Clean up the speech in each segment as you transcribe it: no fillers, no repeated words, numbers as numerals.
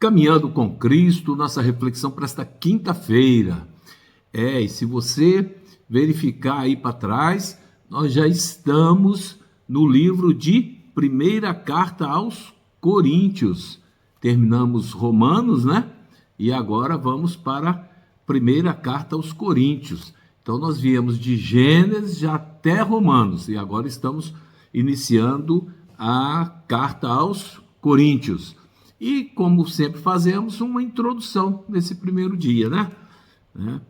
Caminhando com Cristo, nossa reflexão para esta quinta-feira. E se você verificar aí para trás, nós já estamos no livro de Primeira Carta aos Coríntios. Terminamos Romanos, né? E agora vamos para a Primeira Carta aos Coríntios. Então nós viemos de Gênesis até Romanos e agora estamos iniciando a Carta aos Coríntios. E, como sempre fazemos, uma introdução nesse primeiro dia, né?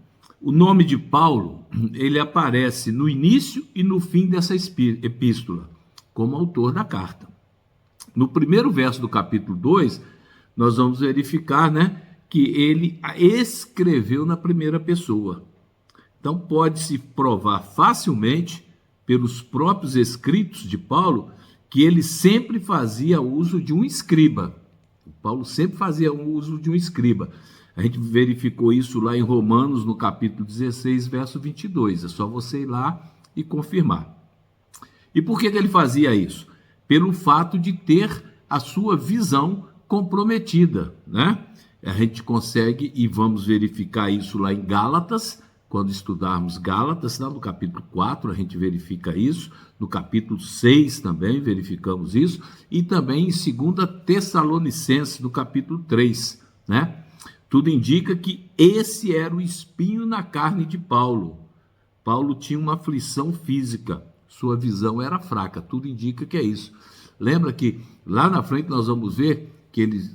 O nome de Paulo, ele aparece no início e no fim dessa epístola, como autor da carta. No primeiro verso do capítulo 2, nós vamos verificar, né, que ele escreveu na primeira pessoa. Então, pode-se provar facilmente, pelos próprios escritos de Paulo, que ele sempre fazia uso de um escriba. Paulo sempre fazia uso de um escriba. A gente verificou isso lá em Romanos, no capítulo 16, verso 22. É só você ir lá e confirmar. E por que ele fazia isso? Pelo fato de ter a sua visão comprometida, né? A gente consegue, e vamos verificar isso lá em Gálatas, quando estudarmos Gálatas, no capítulo 4 a gente verifica isso, no capítulo 6 também verificamos isso, e também em 2 Tessalonicenses, no capítulo 3, né? Tudo indica que esse era o espinho na carne de Paulo. Paulo tinha uma aflição física, sua visão era fraca, tudo indica que é isso. Lembra que lá na frente nós vamos ver que ele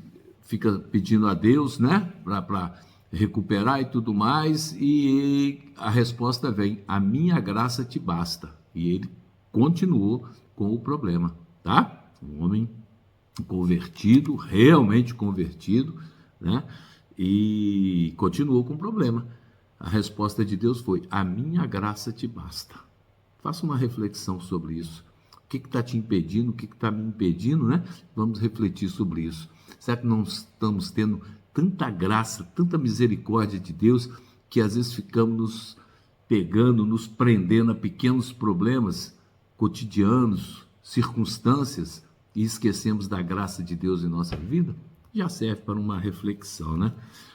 fica pedindo a Deus, né, para recuperar e tudo mais, e a resposta vem: a minha graça te basta. E ele continuou com o problema, tá? Um homem convertido, realmente convertido, né? E continuou com o problema. A resposta de Deus foi: a minha graça te basta. Faça uma reflexão sobre isso. O que está te impedindo? O que está me impedindo, né? Vamos refletir sobre isso. Será que não estamos tendo tanta graça, tanta misericórdia de Deus, que às vezes ficamos nos pegando, nos prendendo a pequenos problemas cotidianos, circunstâncias, e esquecemos da graça de Deus em nossa vida? Já serve para uma reflexão, né?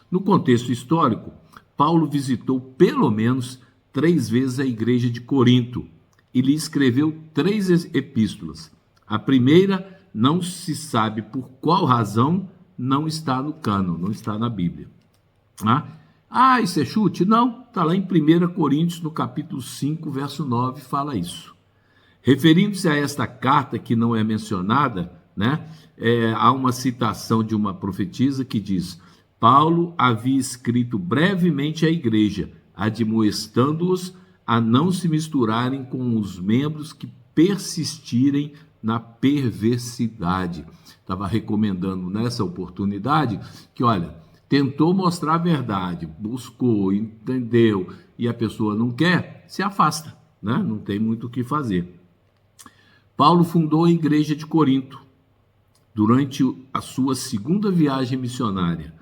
No contexto histórico, Paulo visitou pelo menos 3 vezes a igreja de Corinto e lhe escreveu 3 epístolas. A primeira, não se sabe por qual razão, não está no cânon, não está na Bíblia. Isso é chute? Não, está lá em 1 Coríntios, no capítulo 5, verso 9, fala isso. Referindo-se a esta carta que não é mencionada, né, há uma citação de uma profetisa que diz: Paulo havia escrito brevemente à igreja, admoestando-os a não se misturarem com os membros que persistirem na perversidade. Estava recomendando nessa oportunidade que, olha, tentou mostrar a verdade, buscou, entendeu, e a pessoa não quer, se afasta, né? Não tem muito o que fazer. Paulo fundou a igreja de Corinto durante a sua segunda viagem missionária.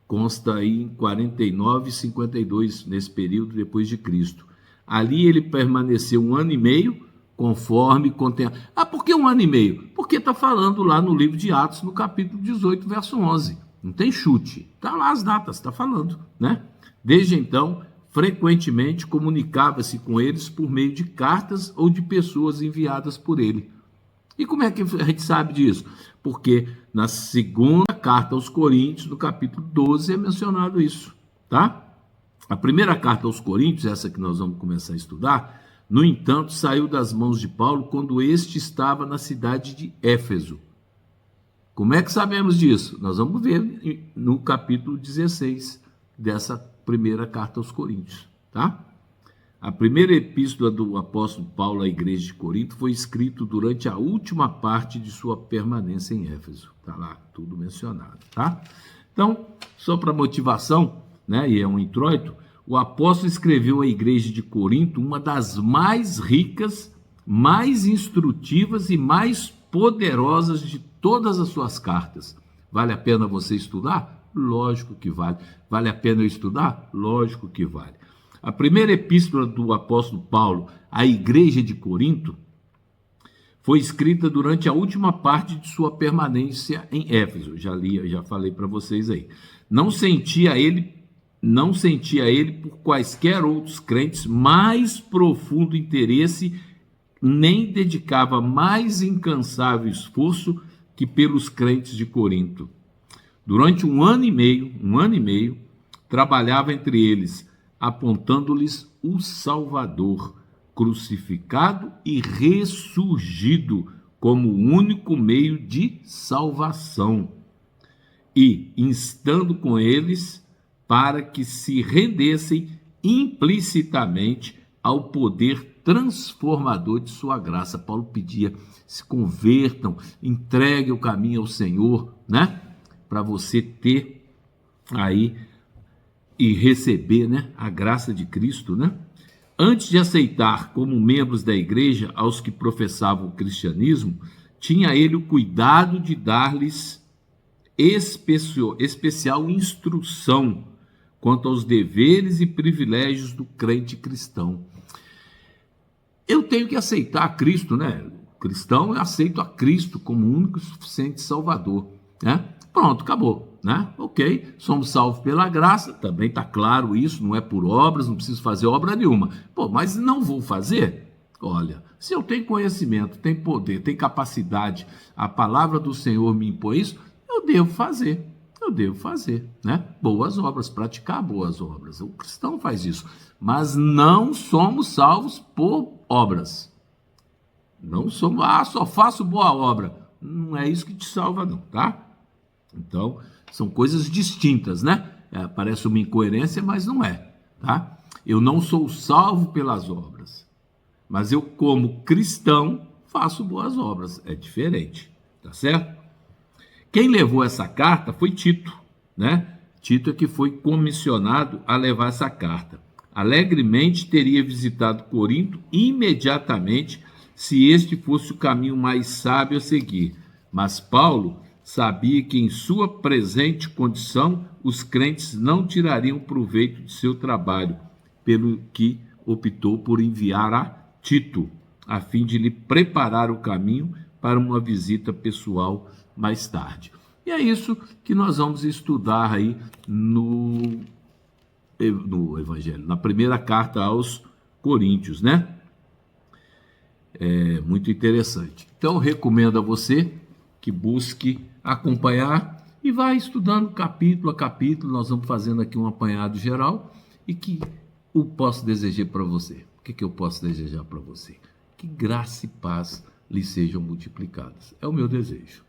Consta aí em 49 e 52, nesse período depois de Cristo. Ali ele permaneceu 1 ano e meio, conforme contém. Por que 1 ano e meio? Porque está falando lá no livro de Atos, no capítulo 18, verso 11. Não tem chute. Está lá as datas, está falando, né? Desde então, frequentemente comunicava-se com eles por meio de cartas ou de pessoas enviadas por ele. E como é que a gente sabe disso? Porque na segunda carta aos Coríntios, no capítulo 12, é mencionado isso, tá? A primeira carta aos Coríntios, essa que nós vamos começar a estudar, no entanto, saiu das mãos de Paulo quando este estava na cidade de Éfeso. Como é que sabemos disso? Nós vamos ver no capítulo 16 dessa primeira carta aos Coríntios, tá? A primeira epístola do apóstolo Paulo à igreja de Corinto foi escrita durante a última parte de sua permanência em Éfeso. Está lá tudo mencionado, tá? Então, só para motivação, né, e é um introito, o apóstolo escreveu à igreja de Corinto uma das mais ricas, mais instrutivas e mais poderosas de todas as suas cartas. Vale a pena você estudar? Lógico que vale. Vale a pena eu estudar? Lógico que vale. A primeira epístola do apóstolo Paulo à igreja de Corinto foi escrita durante a última parte de sua permanência em Éfeso. Já li, já falei para vocês aí. Não sentia ele por quaisquer outros crentes mais profundo interesse, nem dedicava mais incansável esforço que pelos crentes de Corinto. Durante um ano e meio, trabalhava entre eles, apontando-lhes o Salvador, crucificado e ressurgido como o único meio de salvação, e instando com eles para que se rendessem implicitamente ao poder transformador de sua graça. Paulo pedia: se convertam, entregue o caminho ao Senhor, né? Para você ter aí e receber, né, a graça de Cristo, né? Antes de aceitar como membros da igreja aos que professavam o cristianismo, tinha ele o cuidado de dar-lhes especial instrução quanto aos deveres e privilégios do crente cristão. Eu tenho que aceitar Cristo, né? O cristão, eu aceito a Cristo como único e suficiente Salvador, né? Pronto, acabou, né? Ok, somos salvos pela graça, também está claro isso, não é por obras, não preciso fazer obra nenhuma. Pô, mas não vou fazer? Olha, se eu tenho conhecimento, tenho poder, tenho capacidade, a palavra do Senhor me impõe isso, eu devo fazer, né? Boas obras, praticar boas obras. O cristão faz isso, mas não somos salvos por obras. Não somos, só faço boa obra. Não é isso que te salva não, tá? Então, são coisas distintas, né? Parece uma incoerência, mas não é, tá? Eu não sou salvo pelas obras, mas eu, como cristão, faço boas obras. É diferente, tá certo? Quem levou essa carta foi Tito, né? Tito é que foi comissionado a levar essa carta. Alegremente teria visitado Corinto imediatamente, se este fosse o caminho mais sábio a seguir. Mas Paulo sabia que em sua presente condição os crentes não tirariam proveito de seu trabalho, pelo que optou por enviar a Tito, a fim de lhe preparar o caminho para uma visita pessoal mais tarde. E é isso que nós vamos estudar aí no Evangelho, na primeira carta aos Coríntios, né? É muito interessante. Então, recomendo a você que busque acompanhar e vai estudando capítulo a capítulo. Nós vamos fazendo aqui um apanhado geral e que eu posso desejar para você. O que eu posso desejar para você? Que graça e paz lhe sejam multiplicadas. É o meu desejo.